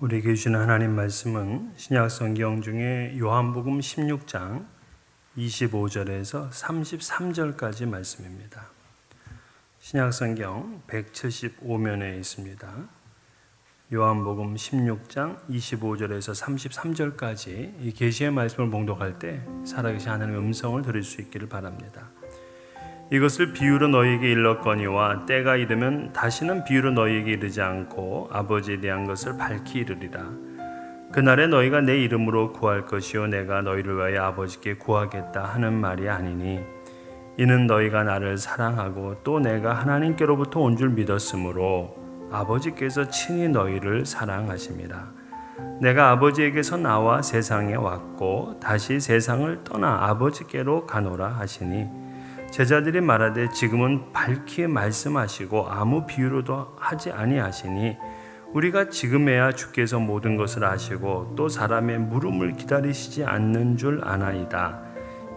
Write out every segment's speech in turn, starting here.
우리에게 주시는 하나님 말씀은 신약성경 중에 요한복음 16장 25절에서 33절까지 말씀입니다. 신약성경 175면에 있습니다. 요한복음 16장 25절에서 33절까지 이 계시의 말씀을 봉독할 때 살아계신 하나님의 음성을 들을 수 있기를 바랍니다. 이것을 비유로 너희에게 일렀거니와 때가 이르면 다시는 비유로 너희에게 이르지 않고 아버지에 대한 것을 밝히 이르리라. 그날에 너희가 내 이름으로 구할 것이요 내가 너희를 위하여 아버지께 구하겠다 하는 말이 아니니 이는 너희가 나를 사랑하고 또 내가 하나님께로부터 온 줄 믿었으므로 아버지께서 친히 너희를 사랑하심이라. 내가 아버지에게서 나와 세상에 왔고 다시 세상을 떠나 아버지께로 가노라 하시니 제자들이 말하되 지금은 밝히 말씀하시고 아무 비유로도 하지 아니하시니 우리가 지금에야 주께서 모든 것을 아시고 또 사람의 물음을 기다리시지 않는 줄 아나이다.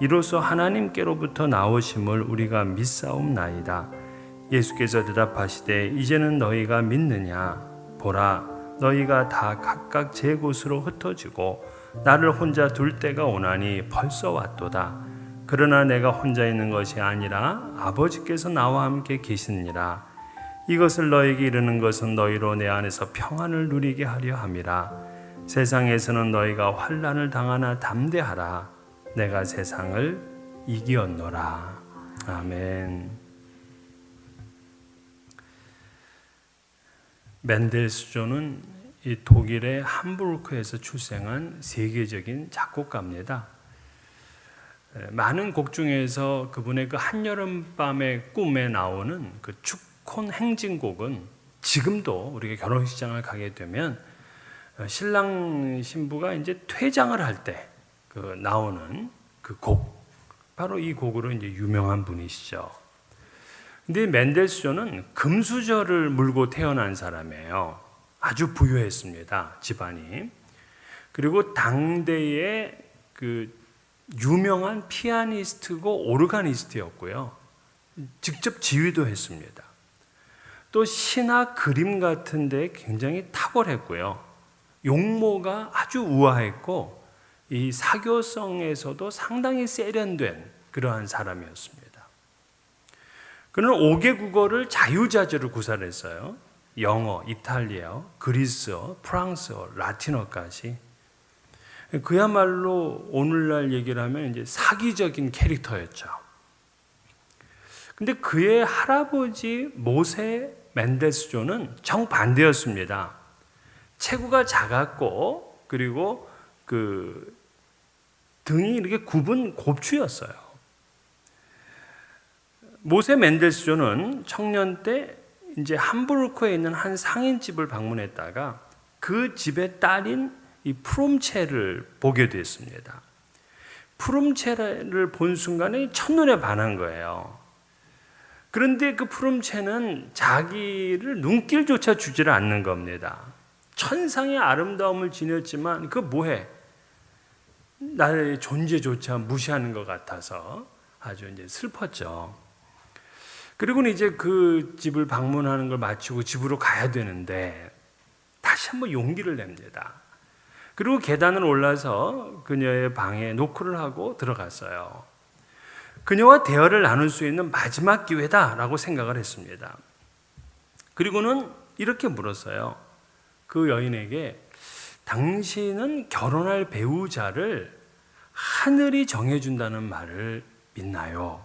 이로써 하나님께로부터 나오심을 우리가 믿사옵나이다. 예수께서 대답하시되 이제는 너희가 믿느냐? 보라, 너희가 다 각각 제 곳으로 흩어지고 나를 혼자 둘 때가 오나니 벌써 왔도다. 그러나 내가 혼자 있는 것이 아니라 아버지께서 나와 함께 계시니라. 이것을 너희에게 이르는 것은 너희로 내 안에서 평안을 누리게 하려 함이라. 세상에서는 너희가 환난을 당하나 담대하라. 내가 세상을 이기었노라. 아멘. 멘델스존은 이 독일의 함부르크에서 출생한 세계적인 작곡가입니다. 많은 곡 중에서 그분의 그 한여름밤의 꿈에 나오는 그 축혼 행진곡은 지금도 우리가 결혼식장을 가게 되면 신랑 신부가 이제 퇴장을 할 때 그 나오는 그 곡, 바로 이 곡으로 이제 유명한 분이시죠. 근데 맨델스존은 금수저를 물고 태어난 사람이에요. 아주 부유했습니다, 집안이. 그리고 당대의 그 유명한 피아니스트고 오르가니스트였고요. 직접 지휘도 했습니다. 또 시나 그림 같은 데 굉장히 탁월했고요. 용모가 아주 우아했고 이 사교성에서도 상당히 세련된 그러한 사람이었습니다. 그는 5개 국어를 자유자재로 구사했어요. 영어, 이탈리아어, 그리스어, 프랑스어, 라틴어까지. 그야말로 오늘날 얘기를 하면 이제 사기적인 캐릭터였죠. 근데 그의 할아버지 모세 멘델스존은 정반대였습니다. 체구가 작았고 그리고 그 등이 이렇게 굽은 곱추였어요. 모세 멘델스존은 청년 때 이제 함부르크에 있는 한 상인집을 방문했다가 그 집의 딸인 이 프룸체를 보게 됐습니다. 프룸체를 본 순간에 첫눈에 반한 거예요. 그런데 그 프룸체는 자기를 눈길조차 주지를 않는 겁니다. 천상의 아름다움을 지녔지만 그 뭐해? 나의 존재조차 무시하는 것 같아서 아주 이제 슬펐죠. 그리고는 이제 그 집을 방문하는 걸 마치고 집으로 가야 되는데 다시 한번 용기를 냅니다. 그리고 계단을 올라서 그녀의 방에 노크를 하고 들어갔어요. 그녀와 대화를 나눌 수 있는 마지막 기회다라고 생각을 했습니다. 그리고는 이렇게 물었어요. 그 여인에게 당신은 결혼할 배우자를 하늘이 정해준다는 말을 믿나요?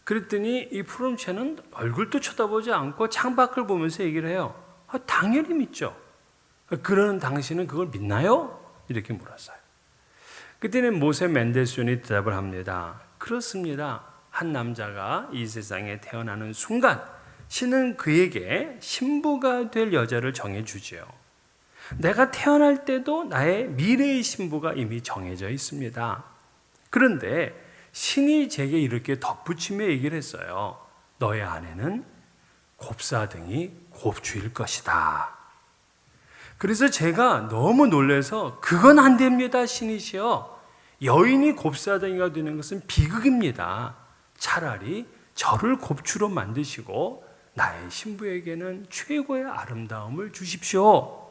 그랬더니 이 프롬체는 얼굴도 쳐다보지 않고 창밖을 보면서 얘기를 해요. 당연히 믿죠. 그러는 당신은 그걸 믿나요? 이렇게 물었어요. 그때는 모세 멘델스존이 대답을 합니다. 그렇습니다. 한 남자가 이 세상에 태어나는 순간 신은 그에게 신부가 될 여자를 정해주지요. 내가 태어날 때도 나의 미래의 신부가 이미 정해져 있습니다. 그런데 신이 제게 이렇게 덧붙이며 얘기를 했어요. 너의 아내는 곱사등이 곱추일 것이다. 그래서 제가 너무 놀라서 그건 안 됩니다, 신이시여. 여인이 곱사등이가 되는 것은 비극입니다. 차라리 저를 곱추로 만드시고 나의 신부에게는 최고의 아름다움을 주십시오.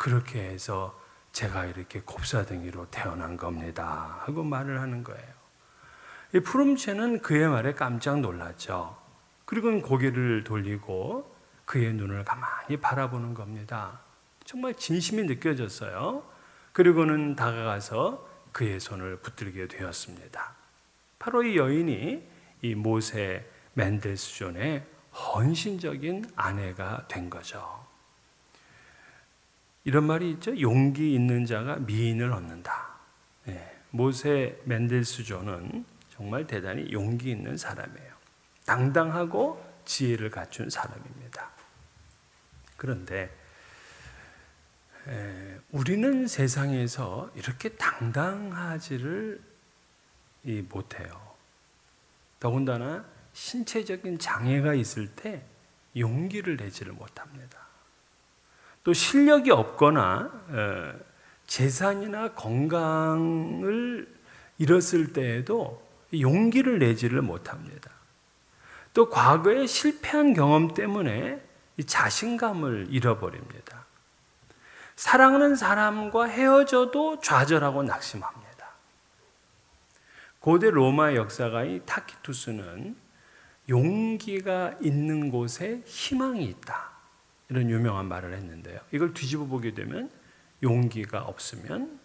그렇게 해서 제가 이렇게 곱사등이로 태어난 겁니다 하고 말을 하는 거예요. 이 푸름체는 그의 말에 깜짝 놀랐죠. 그리고는 고개를 돌리고 그의 눈을 가만히 바라보는 겁니다. 정말 진심이 느껴졌어요. 그리고는 다가가서 그의 손을 붙들게 되었습니다. 바로 이 여인이 이 모세 멘델스존의 헌신적인 아내가 된 거죠. 이런 말이 있죠. 용기 있는 자가 미인을 얻는다. 모세 멘델스존은 정말 대단히 용기 있는 사람이에요. 당당하고 지혜를 갖춘 사람입니다. 그런데 우리는 세상에서 이렇게 당당하지를 못해요. 더군다나 신체적인 장애가 있을 때 용기를 내지를 못합니다. 또 실력이 없거나 재산이나 건강을 잃었을 때에도 용기를 내지를 못합니다. 또 과거에 실패한 경험 때문에 이 자신감을 잃어버립니다. 사랑하는 사람과 헤어져도 좌절하고 낙심합니다. 고대 로마 역사가인 타키투스는 용기가 있는 곳에 희망이 있다, 이런 유명한 말을 했는데요. 이걸 뒤집어 보게 되면 용기가 없으면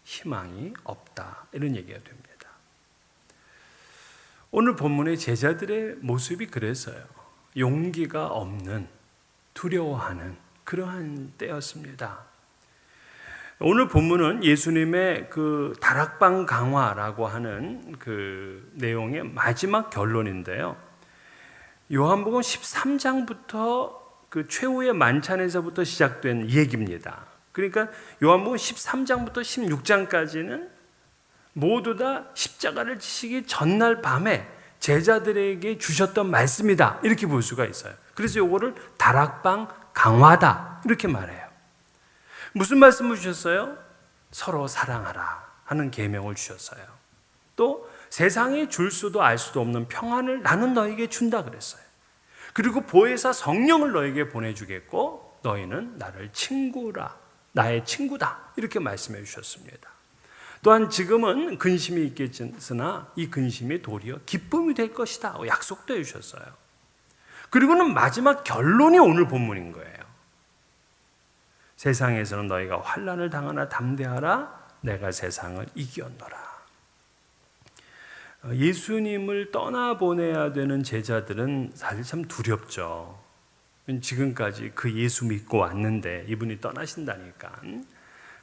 희망이 없다, 이런 얘기가 됩니다. 오늘 본문의 제자들의 모습이 그랬어요. 용기가 없는, 두려워하는 그러한 때였습니다. 오늘 본문은 예수님의 그 다락방 강화라고 하는 그 내용의 마지막 결론인데요. 요한복음 13장부터 그 최후의 만찬에서부터 시작된 얘기입니다. 그러니까 요한복음 13장부터 16장까지는 모두 다 십자가를 지시기 전날 밤에 제자들에게 주셨던 말씀이다, 이렇게 볼 수가 있어요. 그래서 요거를 다락방 강화다, 이렇게 말해요. 무슨 말씀을 주셨어요? 서로 사랑하라 하는 계명을 주셨어요. 또 세상에 줄 수도 알 수도 없는 평안을 나는 너에게 준다 그랬어요. 그리고 보혜사 성령을 너에게 보내주겠고 너희는 나를 친구라, 나의 친구다, 이렇게 말씀해 주셨습니다. 또한 지금은 근심이 있겠으나 이 근심이 도리어 기쁨이 될 것이다 약속도 해 주셨어요. 그리고는 마지막 결론이 오늘 본문인 거예요. 세상에서는 너희가 환난을 당하나 담대하라, 내가 세상을 이겼노라. 예수님을 떠나보내야 되는 제자들은 사실 참 두렵죠. 지금까지 그 예수 믿고 왔는데 이분이 떠나신다니까.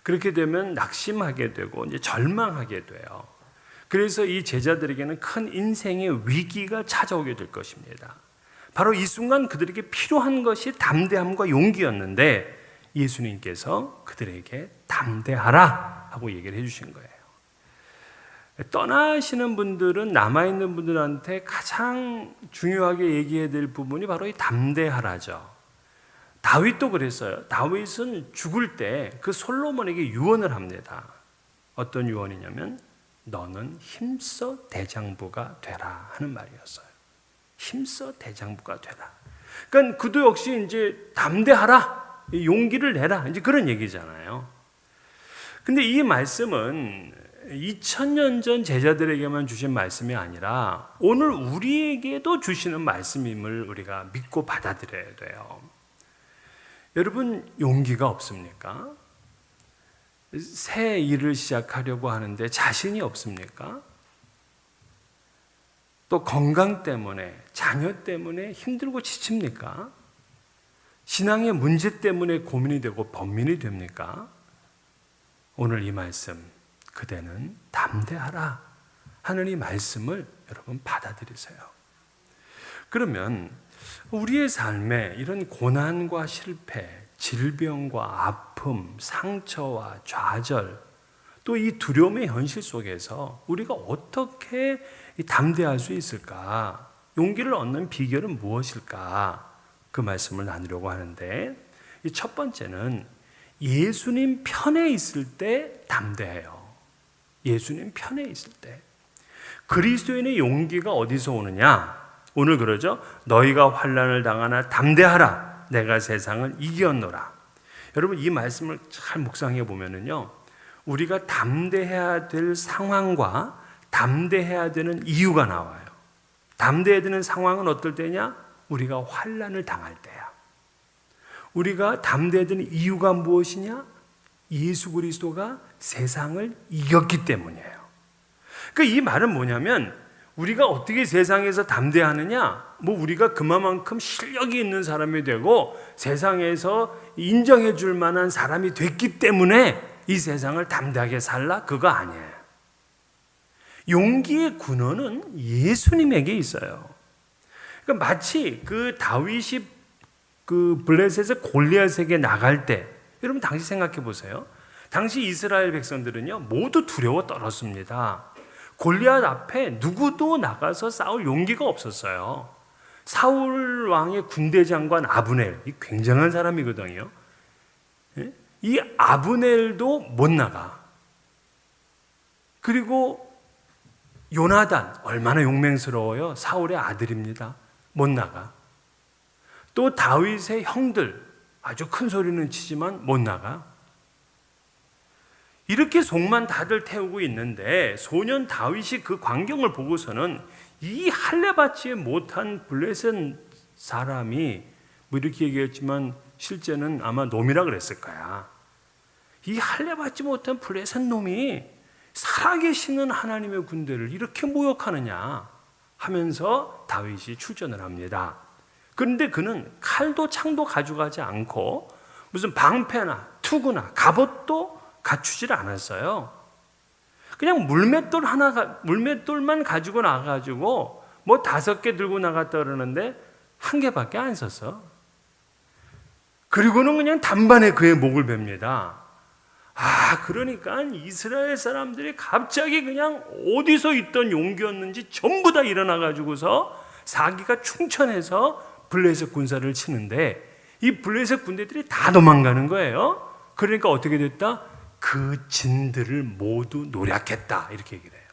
그렇게 되면 낙심하게 되고 이제 절망하게 돼요. 그래서 이 제자들에게는 큰 인생의 위기가 찾아오게 될 것입니다. 바로 이 순간 그들에게 필요한 것이 담대함과 용기였는데 예수님께서 그들에게 담대하라 하고 얘기를 해주신 거예요. 떠나시는 분들은 남아있는 분들한테 가장 중요하게 얘기해야 될 부분이 바로 이 담대하라죠. 다윗도 그랬어요. 다윗은 죽을 때 그 솔로몬에게 유언을 합니다. 어떤 유언이냐면 너는 힘써 대장부가 되라 하는 말이었어요. 힘써 대장부가 되라. 그러니까 그도 역시 이제 담대하라, 용기를 내라, 이제 그런 얘기잖아요. 근데 이 말씀은 2000년 전 제자들에게만 주신 말씀이 아니라 오늘 우리에게도 주시는 말씀임을 우리가 믿고 받아들여야 돼요. 여러분, 용기가 없습니까? 새 일을 시작하려고 하는데 자신이 없습니까? 또 건강 때문에, 자녀 때문에 힘들고 지칩니까? 신앙의 문제 때문에 고민이 되고 번민이 됩니까? 오늘 이 말씀, 그대는 담대하라 하는 이 말씀을 여러분 받아들이세요. 그러면 우리의 삶에 이런 고난과 실패, 질병과 아픔, 상처와 좌절, 또 이 두려움의 현실 속에서 우리가 어떻게 담대할 수 있을까? 용기를 얻는 비결은 무엇일까? 그 말씀을 나누려고 하는데, 이 첫 번째는 예수님 편에 있을 때 담대해요. 예수님 편에 있을 때. 그리스도인의 용기가 어디서 오느냐? 오늘 그러죠. 너희가 환난을 당하나 담대하라, 내가 세상을 이겼노라. 여러분 이 말씀을 잘 묵상해 보면은요, 우리가 담대해야 될 상황과 담대해야 되는 이유가 나와요. 담대해야 되는 상황은 어떨 때냐? 우리가 환난을 당할 때야. 우리가 담대해야 되는 이유가 무엇이냐? 예수 그리스도가 세상을 이겼기 때문이에요. 그러니까 이 말은 뭐냐면, 우리가 어떻게 세상에서 담대하느냐? 우리가 그만큼 실력이 있는 사람이 되고 세상에서 인정해 줄 만한 사람이 됐기 때문에 이 세상을 담대하게 살라? 그거 아니에요. 용기의 근원은 예수님에게 있어요. 그러니까 마치 그 다윗이 그 블레셋의 골리앗에게 나갈 때, 여러분 당시 생각해 보세요. 당시 이스라엘 백성들은요 모두 두려워 떨었습니다. 골리앗 앞에 누구도 나가서 싸울 용기가 없었어요. 사울 왕의 군대 장관 아브넬, 이 굉장한 사람이거든요. 이 아브넬도 못 나가. 그리고 요나단, 얼마나 용맹스러워요. 사울의 아들입니다. 못 나가. 또 다윗의 형들, 아주 큰 소리는 치지만 못 나가. 이렇게 속만 다들 태우고 있는데 소년 다윗이 그 광경을 보고서는 이 할례받지 못한 블레셋 사람이, 이렇게 얘기했지만 실제는 아마 놈이라 그랬을 거야. 이 할례받지 못한 블레셋 놈이 살아계시는 하나님의 군대를 이렇게 모욕하느냐 하면서 다윗이 출전을 합니다. 그런데 그는 칼도 창도 가져가지 않고 무슨 방패나 투구나 갑옷도 갖추질 않았어요. 그냥 물맷돌만 가지고 나가지고 5개 들고 나갔다 그러는데 1개밖에 안 썼어. 그리고는 그냥 단번에 그의 목을 뱁니다. 그러니까 이스라엘 사람들이 갑자기 그냥 어디서 있던 용기였는지 전부 다 일어나가지고서 사기가 충천해서 블레셋 군사를 치는데 이 블레셋 군대들이 다 도망가는 거예요. 그러니까 어떻게 됐다? 그 진들을 모두 노략했다, 이렇게 얘기를 해요.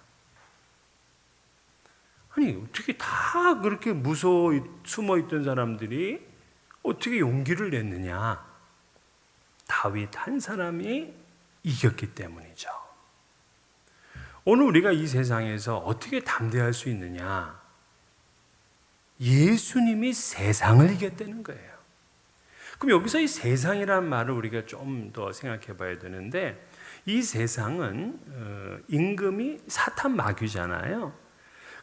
아니 어떻게 다 그렇게 무서워 숨어있던 사람들이 어떻게 용기를 냈느냐? 다윗 한 사람이 이겼기 때문이죠. 오늘 우리가 이 세상에서 어떻게 담대할 수 있느냐? 예수님이 세상을 이겼다는 거예요. 그럼 여기서 이 세상이라는 말을 우리가 좀 더 생각해 봐야 되는데, 이 세상은 임금이 사탄 마귀잖아요.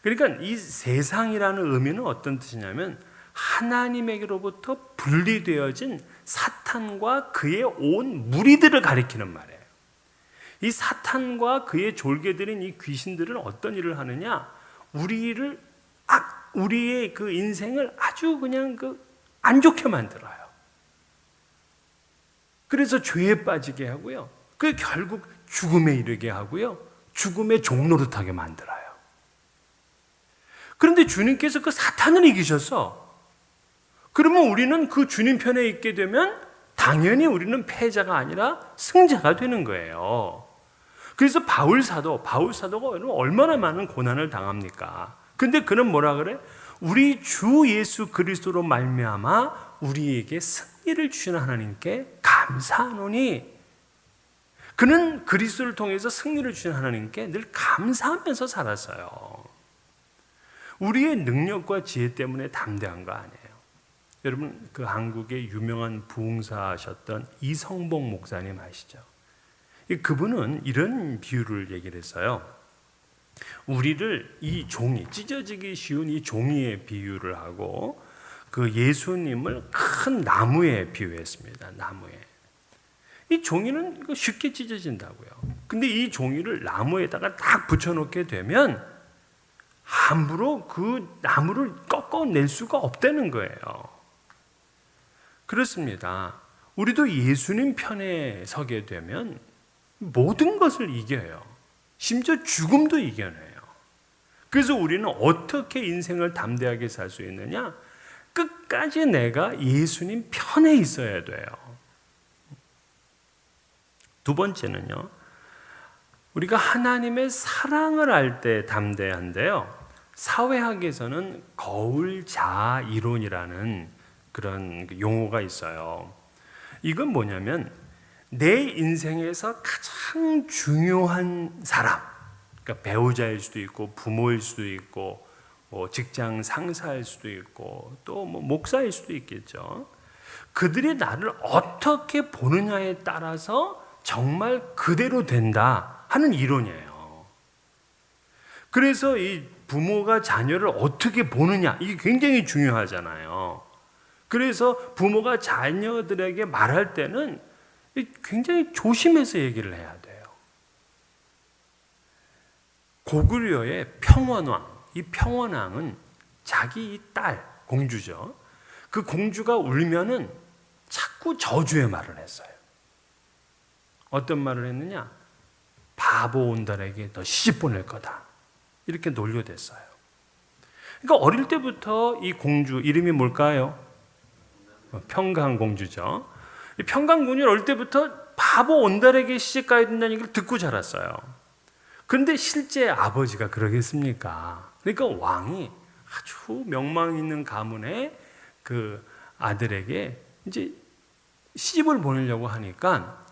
그러니까 이 세상이라는 의미는 어떤 뜻이냐면 하나님에게로부터 분리되어진 사탄과 그의 온 무리들을 가리키는 말이에요. 이 사탄과 그의 졸개들인 이 귀신들은 어떤 일을 하느냐? 우리의 그 인생을 아주 그냥 안 좋게 만들어요. 그래서 죄에 빠지게 하고요. 그 결국 죽음에 이르게 하고요. 죽음의 종노릇하게 만들어요. 그런데 주님께서 그 사탄을 이기셨어. 그러면 우리는 그 주님 편에 있게 되면 당연히 우리는 패자가 아니라 승자가 되는 거예요. 그래서 바울 사도가 얼마나 많은 고난을 당합니까? 근데 그는 뭐라 그래? 우리 주 예수 그리스도로 말미암아 우리에게 승리를 주시는 하나님께 감사하노니, 그는 그리스도를 통해서 승리를 주신 하나님께 늘 감사하면서 살았어요. 우리의 능력과 지혜 때문에 담대한 거 아니에요. 여러분 그 한국의 유명한 부흥사셨던 이성복 목사님 아시죠? 그분은 이런 비유를 얘기를 했어요. 우리를 이 종이, 찢어지기 쉬운 이 종이에 비유를 하고 그 예수님을 큰 나무에 비유했습니다. 나무에. 이 종이는 쉽게 찢어진다고요. 근데 이 종이를 나무에다가 딱 붙여놓게 되면 함부로 그 나무를 꺾어낼 수가 없다는 거예요. 그렇습니다. 우리도 예수님 편에 서게 되면 모든 것을 이겨요. 심지어 죽음도 이겨내요. 그래서 우리는 어떻게 인생을 담대하게 살 수 있느냐? 끝까지 내가 예수님 편에 있어야 돼요. 두 번째는요, 우리가 하나님의 사랑을 알 때 담대한데요, 사회학에서는 거울자 이론이라는 그런 용어가 있어요. 이건 뭐냐면 내 인생에서 가장 중요한 사람, 그러니까 배우자일 수도 있고 부모일 수도 있고 직장 상사일 수도 있고 또 목사일 수도 있겠죠. 그들이 나를 어떻게 보느냐에 따라서 정말 그대로 된다 하는 이론이에요. 그래서 이 부모가 자녀를 어떻게 보느냐, 이게 굉장히 중요하잖아요. 그래서 부모가 자녀들에게 말할 때는 굉장히 조심해서 얘기를 해야 돼요. 고구려의 평원왕, 이 평원왕은 자기 딸, 공주죠. 그 공주가 울면은 자꾸 저주의 말을 했어요. 어떤 말을 했느냐? 바보 온달에게 너 시집 보낼 거다. 이렇게 놀려댔어요. 그러니까 어릴 때부터 이 공주, 이름이 뭘까요? 평강공주죠. 이 평강공주는 어릴 때부터 바보 온달에게 시집 가야 된다는 얘기를 듣고 자랐어요. 그런데 실제 아버지가 그러겠습니까? 그러니까 왕이 아주 명망 있는 가문의 그 아들에게 이제 시집을 보내려고 하니까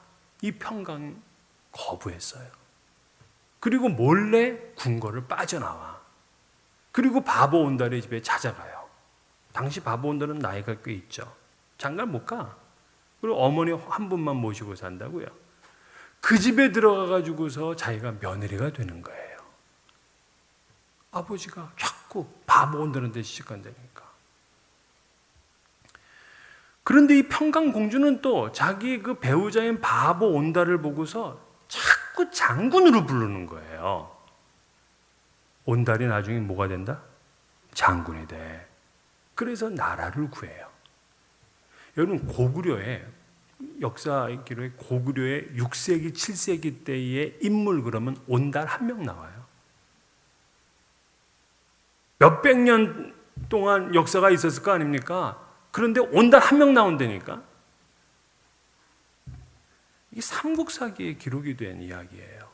이 평강이 거부했어요. 그리고 몰래 궁궐을 빠져나와. 그리고 바보 온달의 집에 찾아가요. 당시 바보 온달은 나이가 꽤 있죠. 장가를 못 가. 그리고 어머니 한 분만 모시고 산다고요. 그 집에 들어가가지고서 자기가 며느리가 되는 거예요. 아버지가 자꾸 바보 온다는 데 시집간다니까. 그런데 이 평강공주는 또 자기 그 배우자인 바보 온달을 보고서 자꾸 장군으로 부르는 거예요. 온달이 나중에 뭐가 된다? 장군이 돼. 그래서 나라를 구해요. 여러분, 고구려의 역사 기록에 고구려의 6세기, 7세기 때의 인물 그러면 온달 한 명 나와요. 몇백 년 동안 역사가 있었을 거 아닙니까? 그런데 온달 한 명 나온다니까? 이게 삼국사기에 기록이 된 이야기예요.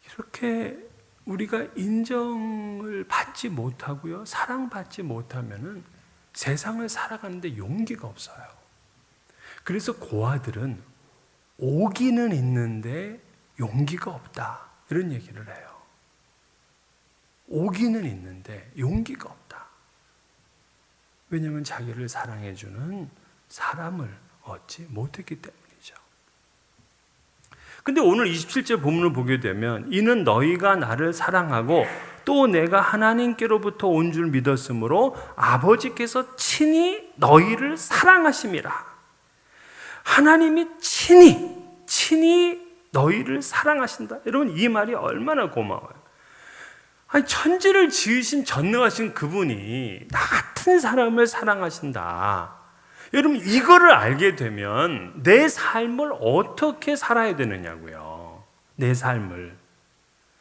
이렇게 우리가 인정을 받지 못하고요, 사랑받지 못하면은 세상을 살아가는데 용기가 없어요. 그래서 고아들은 오기는 있는데 용기가 없다, 이런 얘기를 해요. 오기는 있는데 용기가 없다. 왜냐하면 자기를 사랑해주는 사람을 얻지 못했기 때문이죠. 근데 오늘 27절 본문을 보게 되면 이는 너희가 나를 사랑하고 또 내가 하나님께로부터 온 줄 믿었으므로 아버지께서 친히 너희를 사랑하심이라. 하나님이 친히 너희를 사랑하신다. 여러분, 이 말이 얼마나 고마워요. 아니, 천지를 지으신 전능하신 그분이 나 같은 사람을 사랑하신다. 여러분, 이거를 알게 되면 내 삶을 어떻게 살아야 되느냐고요. 내 삶을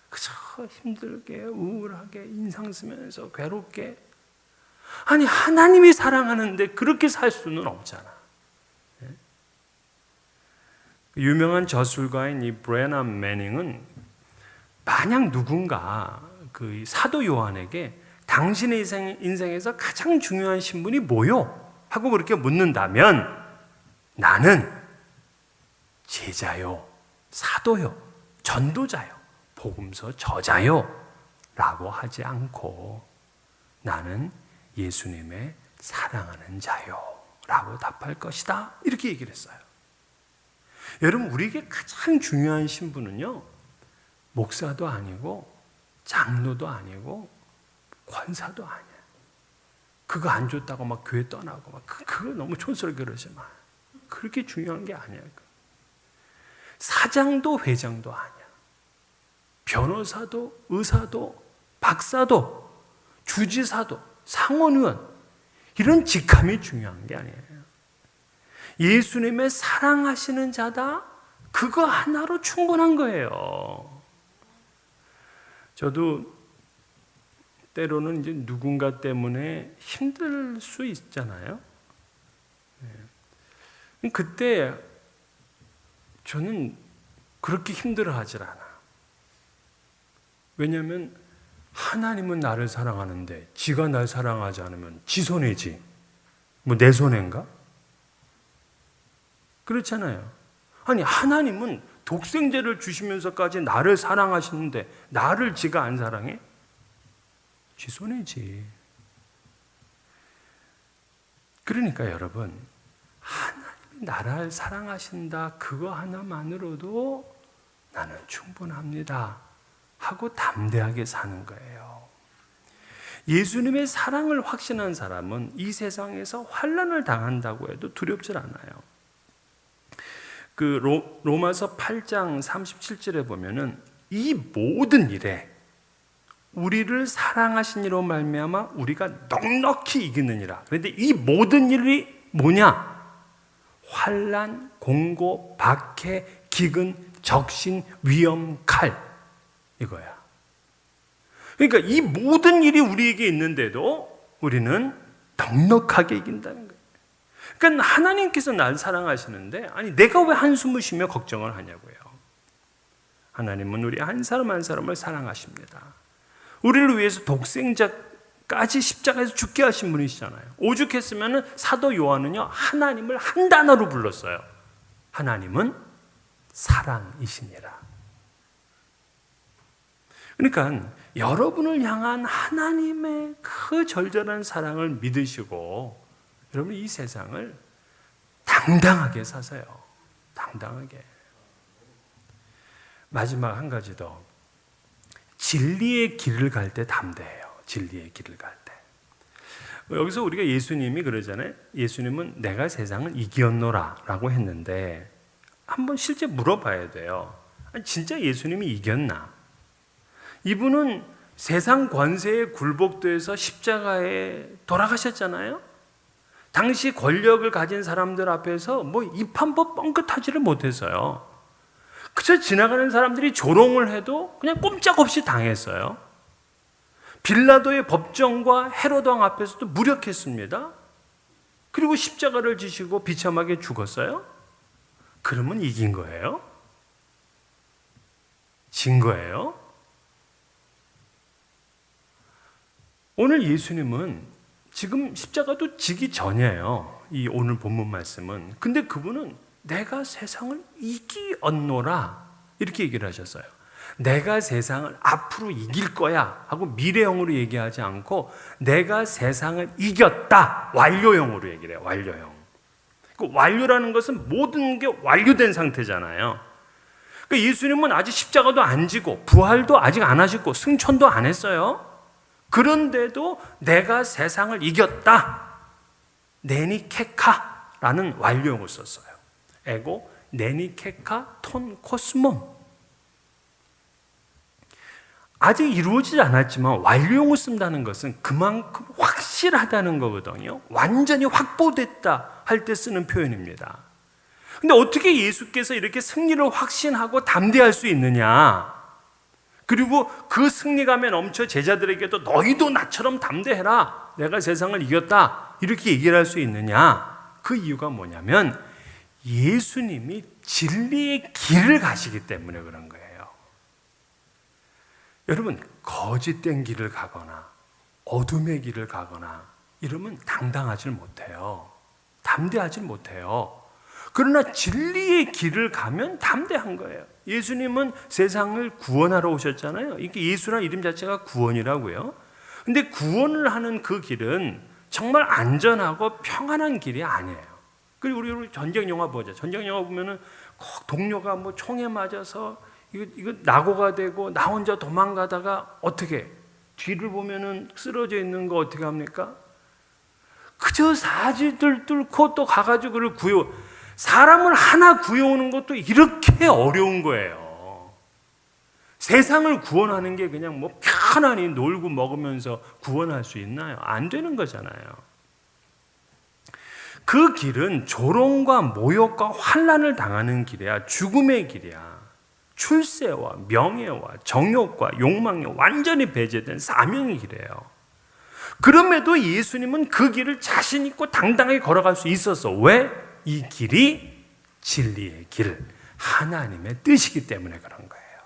그저 힘들게, 우울하게, 인상 쓰면서 괴롭게. 아니, 하나님이 사랑하는데 그렇게 살 수는 없잖아. 유명한 저술가인 이 브래남 매닝은 만약 누군가 그 사도 요한에게 당신의 인생에서 가장 중요한 신분이 뭐요? 하고 그렇게 묻는다면 나는 제자요, 사도요, 전도자요, 복음서 저자요 라고 하지 않고 나는 예수님의 사랑하는 자요 라고 답할 것이다, 이렇게 얘기를 했어요. 여러분, 우리에게 가장 중요한 신분은요, 목사도 아니고 장로도 아니고 권사도 아니야. 그거 안 줬다고 막 교회 떠나고 막 그거 너무 촌스럽게 그러지 마. 그렇게 중요한 게 아니야. 사장도 회장도 아니야. 변호사도 의사도 박사도 주지사도 상원의원, 이런 직함이 중요한 게 아니에요. 예수님의 사랑하시는 자다, 그거 하나로 충분한 거예요. 저도 때로는 이제 누군가 때문에 힘들 수 있잖아요. 그때 저는 그렇게 힘들어하질 않아. 왜냐하면 하나님은 나를 사랑하는데 지가 날 사랑하지 않으면 지 손해지. 뭐 내 손해인가? 그렇잖아요. 아니, 하나님은 독생자를 주시면서까지 나를 사랑하시는데 나를 지가 안 사랑해? 지 손해지. 그러니까 여러분, 하나님이 나를 사랑하신다, 그거 하나만으로도 나는 충분합니다 하고 담대하게 사는 거예요. 예수님의 사랑을 확신한 사람은 이 세상에서 환난을 당한다고 해도 두렵지 않아요. 그 로마서 8장 37절에 보면은 이 모든 일에 우리를 사랑하신 이로 말미암아 우리가 넉넉히 이기느니라. 그런데 이 모든 일이 뭐냐? 환난, 공고, 박해, 기근, 적신, 위험, 칼, 이거야. 그러니까 이 모든 일이 우리에게 있는데도 우리는 넉넉하게 이긴다는 거예요. 그러니까 하나님께서 날 사랑하시는데, 아니 내가 왜 한숨을 쉬며 걱정을 하냐고요. 하나님은 우리 한 사람 한 사람을 사랑하십니다. 우리를 위해서 독생자까지 십자가에서 죽게 하신 분이시잖아요. 오죽했으면 사도 요한은요, 하나님을 한 단어로 불렀어요. 하나님은 사랑이시니라. 그러니까 여러분을 향한 하나님의 그 절절한 사랑을 믿으시고 여러분 이 세상을 당당하게 사세요. 당당하게. 마지막 한 가지 더. 진리의 길을 갈 때 담대해요. 진리의 길을 갈 때. 여기서 우리가 예수님이 그러잖아요. 예수님은 내가 세상을 이겼노라 라고 했는데 한번 실제 물어봐야 돼요. 아니, 진짜 예수님이 이겼나? 이분은 세상 권세에 굴복돼서 십자가에 돌아가셨잖아요. 당시 권력을 가진 사람들 앞에서 뭐 입 한 번 뻥끗하지를 못했어요. 그저 지나가는 사람들이 조롱을 해도 그냥 꼼짝없이 당했어요. 빌라도의 법정과 헤로드 왕 앞에서도 무력했습니다. 그리고 십자가를 지시고 비참하게 죽었어요. 그러면 이긴 거예요? 진 거예요? 오늘 예수님은 지금 십자가도 지기 전이에요. 이 오늘 본문 말씀은. 근데 그분은 내가 세상을 이기었노라 이렇게 얘기를 하셨어요. 내가 세상을 앞으로 이길 거야 하고 미래형으로 얘기하지 않고 내가 세상을 이겼다 완료형으로 얘기를 해요. 완료형. 그 완료라는 것은 모든 게 완료된 상태잖아요. 그러니까 예수님은 아직 십자가도 안 지고 부활도 아직 안 하셨고 승천도 안 했어요. 그런데도 내가 세상을 이겼다. 네니케카라는 완료형을 썼어요. 에고 네니케카 톤 코스몬. 아직 이루어지지 않았지만 완료형을 쓴다는 것은 그만큼 확실하다는 거거든요. 완전히 확보됐다 할 때 쓰는 표현입니다. 근데 어떻게 예수께서 이렇게 승리를 확신하고 담대할 수 있느냐? 그리고 그 승리감에 넘쳐 제자들에게도 너희도 나처럼 담대해라. 내가 세상을 이겼다. 이렇게 얘기를 할 수 있느냐? 그 이유가 뭐냐면 예수님이 진리의 길을 가시기 때문에 그런 거예요. 여러분, 거짓된 길을 가거나 어둠의 길을 가거나 이러면 당당하지 못해요. 담대하지 못해요. 그러나 진리의 길을 가면 담대한 거예요. 예수님은 세상을 구원하러 오셨잖아요. 이게 예수라는 이름 자체가 구원이라고요. 근데 구원을 하는 그 길은 정말 안전하고 평안한 길이 아니에요. 그리고 우리 전쟁 영화 보자. 전쟁 영화 보면은 꼭 동료가 뭐 총에 맞아서 이거 낙오가 되고 나 혼자 도망가다가 어떻게 뒤를 보면은 쓰러져 있는 거 어떻게 합니까? 그저 사지들 뚫고 또 가가지고 그를 사람을 하나 구해오는 것도 이렇게 어려운 거예요. 세상을 구원하는 게 그냥 뭐 편안히 놀고 먹으면서 구원할 수 있나요? 안 되는 거잖아요. 그 길은 조롱과 모욕과 환난을 당하는 길이야. 죽음의 길이야. 출세와 명예와 정욕과 욕망이 완전히 배제된 사명의 길이에요. 그럼에도 예수님은 그 길을 자신 있고 당당하게 걸어갈 수 있었어. 왜? 이 길이 진리의 길, 하나님의 뜻이기 때문에 그런 거예요.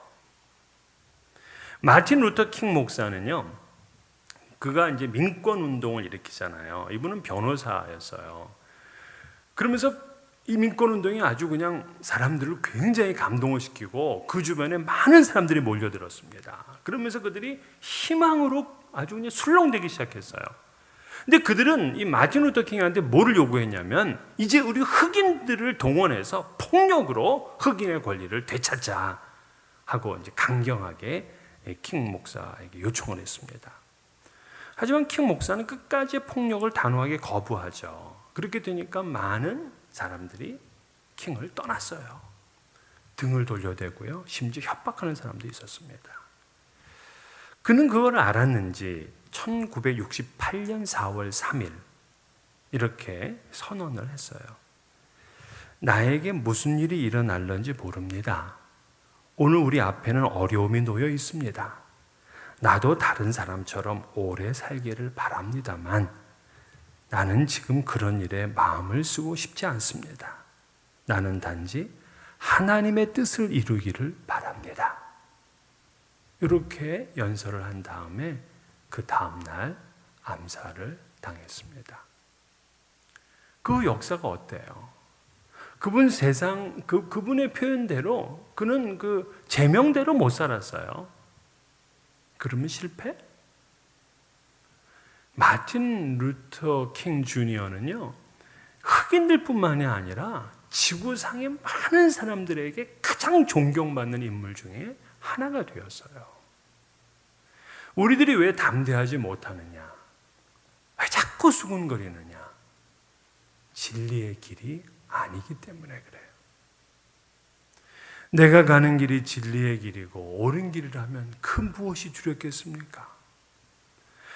마틴 루터 킹 목사는요, 그가 이제 민권 운동을 일으키잖아요. 이분은 변호사였어요. 그러면서 이 민권운동이 아주 그냥 사람들을 굉장히 감동을 시키고 그 주변에 많은 사람들이 몰려들었습니다. 그러면서 그들이 희망으로 아주 그냥 술렁대기 시작했어요. 근데 그들은 이 마틴 루터 킹한테 뭐를 요구했냐면 이제 우리 흑인들을 동원해서 폭력으로 흑인의 권리를 되찾자 하고 이제 강경하게 킹 목사에게 요청을 했습니다. 하지만 킹 목사는 끝까지 폭력을 단호하게 거부하죠. 그렇게 되니까 많은 사람들이 킹을 떠났어요. 등을 돌려대고요. 심지어 협박하는 사람도 있었습니다. 그는 그걸 알았는지 1968년 4월 3일 이렇게 선언을 했어요. 나에게 무슨 일이 일어날는지 모릅니다. 오늘 우리 앞에는 어려움이 놓여 있습니다. 나도 다른 사람처럼 오래 살기를 바랍니다만 나는 지금 그런 일에 마음을 쓰고 싶지 않습니다. 나는 단지 하나님의 뜻을 이루기를 바랍니다. 이렇게 연설을 한 다음에 그 다음날 암살을 당했습니다. 그 역사가 어때요? 그분 그분의 표현대로 그는 그 제명대로 못 살았어요. 그러면 실패? 마틴 루터 킹 주니어는요, 흑인들뿐만이 아니라 지구상의 많은 사람들에게 가장 존경받는 인물 중에 하나가 되었어요. 우리들이 왜 담대하지 못하느냐? 왜 자꾸 수군거리느냐? 진리의 길이 아니기 때문에 그래요. 내가 가는 길이 진리의 길이고 옳은 길이라면 그 무엇이 두렵겠습니까?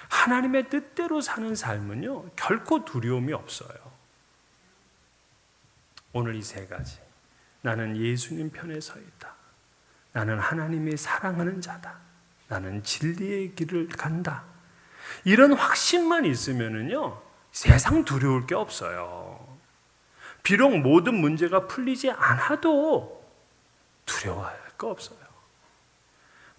하나님의 뜻대로 사는 삶은요, 결코 두려움이 없어요. 오늘 이 세 가지. 나는 예수님 편에 서 있다. 나는 하나님이 사랑하는 자다. 나는 진리의 길을 간다. 이런 확신만 있으면은요, 세상 두려울 게 없어요. 비록 모든 문제가 풀리지 않아도 두려워할 거 없어요.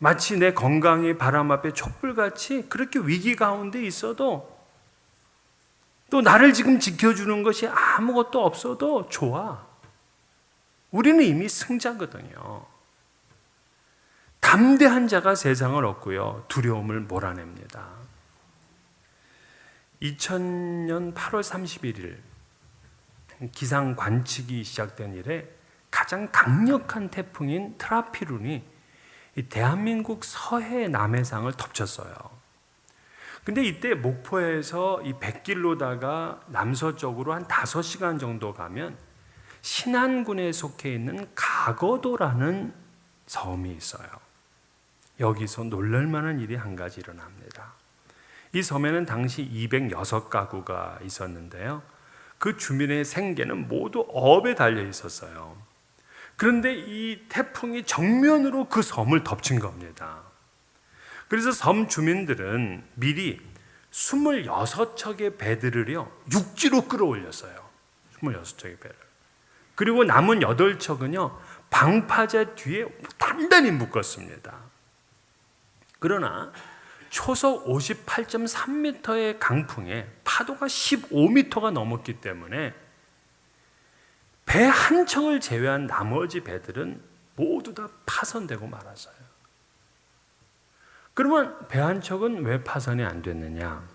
마치 내 건강이 바람 앞에 촛불같이 그렇게 위기 가운데 있어도 또 나를 지금 지켜주는 것이 아무것도 없어도 좋아. 우리는 이미 승자거든요. 담대한 자가 세상을 얻고요, 두려움을 몰아냅니다. 2000년 8월 31일 기상 관측이 시작된 이래 가장 강력한 태풍인 트라피룬이 대한민국 서해 남해상을 덮쳤어요. 근데 이때 목포에서 이 백길로다가 남서쪽으로 한 5시간 정도 가면 신안군에 속해 있는 가거도라는 섬이 있어요. 여기서 놀랄만한 일이 한 가지 일어납니다. 이 섬에는 당시 206가구가 있었는데요. 그 주민의 생계는 모두 업에 달려 있었어요. 그런데 이 태풍이 정면으로 그 섬을 덮친 겁니다. 그래서 섬 주민들은 미리 26척의 배들을요, 육지로 끌어올렸어요. 26척의 배를. 그리고 남은 8척은요, 방파제 뒤에 단단히 묶었습니다. 그러나 초속 58.3m의 강풍에 파도가 15m가 넘었기 때문에 배 한 척을 제외한 나머지 배들은 모두 다 파손되고 말았어요. 그러면 배 한 척은 왜 파손이 안 됐느냐?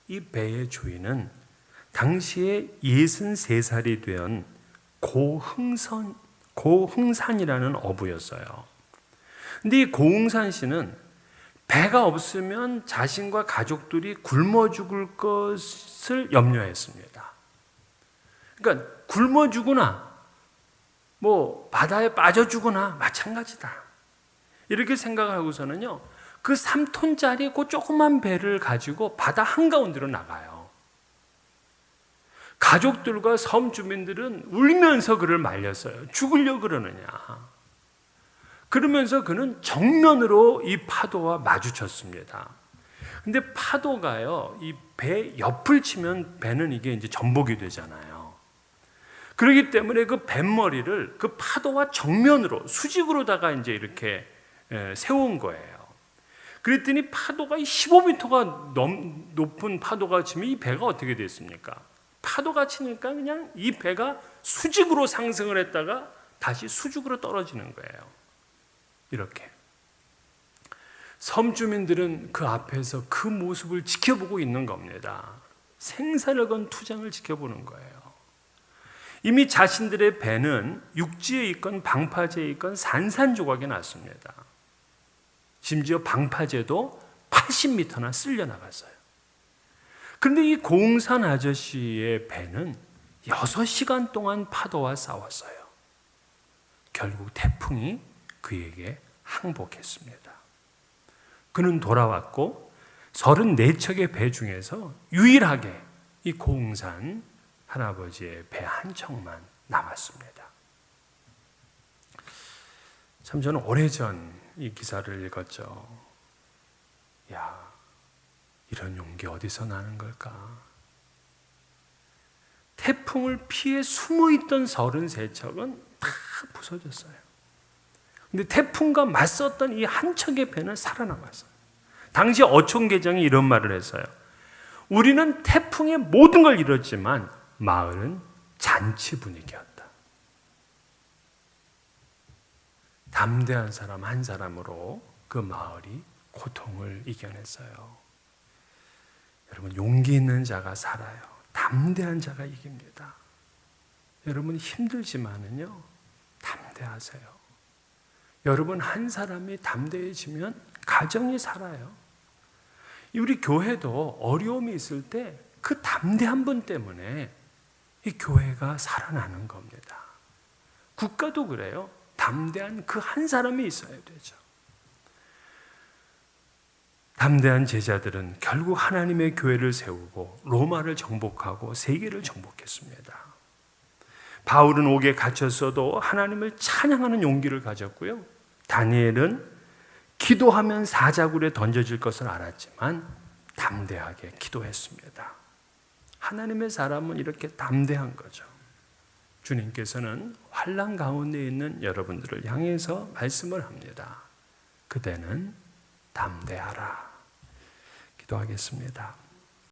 이 배의 주인은 당시에 63살이 된 고흥산이라는 어부였어요. 근데 이 고흥산 씨는 배가 없으면 자신과 가족들이 굶어 죽을 것을 염려했습니다. 그러니까 굶어 죽거나 뭐 바다에 빠져 죽거나 마찬가지다. 이렇게 생각하고서는요, 그 3톤짜리 그 조그만 배를 가지고 바다 한가운데로 나가요. 가족들과 섬 주민들은 울면서 그를 말렸어요. 죽으려고 그러느냐. 그러면서 그는 정면으로 이 파도와 마주쳤습니다. 근데 파도가요, 이 배 옆을 치면 배는 이게 이제 전복이 되잖아요. 그렇기 때문에 그 뱃머리를 그 파도와 정면으로 수직으로다가 이제 이렇게 세운 거예요. 그랬더니 파도가 15m가 높은 파도가 치면 이 배가 어떻게 됐습니까? 파도가 치니까 그냥 이 배가 수직으로 상승을 했다가 다시 수직으로 떨어지는 거예요. 이렇게. 섬 주민들은 그 앞에서 그 모습을 지켜보고 있는 겁니다. 생사를 건 투쟁을 지켜보는 거예요. 이미 자신들의 배는 육지에 있건 방파제에 있건 산산조각이 났습니다. 심지어 방파제도 80m나 쓸려 나갔어요. 그런데 이 고흥산 아저씨의 배는 6시간 동안 파도와 싸웠어요. 결국 태풍이 그에게 항복했습니다. 그는 돌아왔고 34척의 배 중에서 유일하게 이 고흥산 할아버지의 배 한 척만 남았습니다. 참 저는 오래전 이 기사를 읽었죠. 야, 이런 용기 어디서 나는 걸까? 태풍을 피해 숨어있던 33척은 다 부서졌어요. 근데 태풍과 맞섰던 이 한 척의 배는 살아남았어요. 당시 어촌계정이 이런 말을 했어요. 우리는 태풍의 모든 걸 잃었지만 마을은 잔치 분위기였다. 담대한 사람 한 사람으로 그 마을이 고통을 이겨냈어요. 여러분, 용기 있는 자가 살아요. 담대한 자가 이깁니다. 여러분, 힘들지만은요, 담대하세요. 여러분 한 사람이 담대해지면 가정이 살아요. 우리 교회도 어려움이 있을 때 그 담대한 분 때문에 이 교회가 살아나는 겁니다. 국가도 그래요. 담대한 그 한 사람이 있어야 되죠. 담대한 제자들은 결국 하나님의 교회를 세우고 로마를 정복하고 세계를 정복했습니다. 바울은 옥에 갇혔어도 하나님을 찬양하는 용기를 가졌고요. 다니엘은 기도하면 사자굴에 던져질 것을 알았지만 담대하게 기도했습니다. 하나님의 사람은 이렇게 담대한 거죠. 주님께서는 환난 가운데 있는 여러분들을 향해서 말씀을 합니다. 그대는 담대하라. 기도하겠습니다.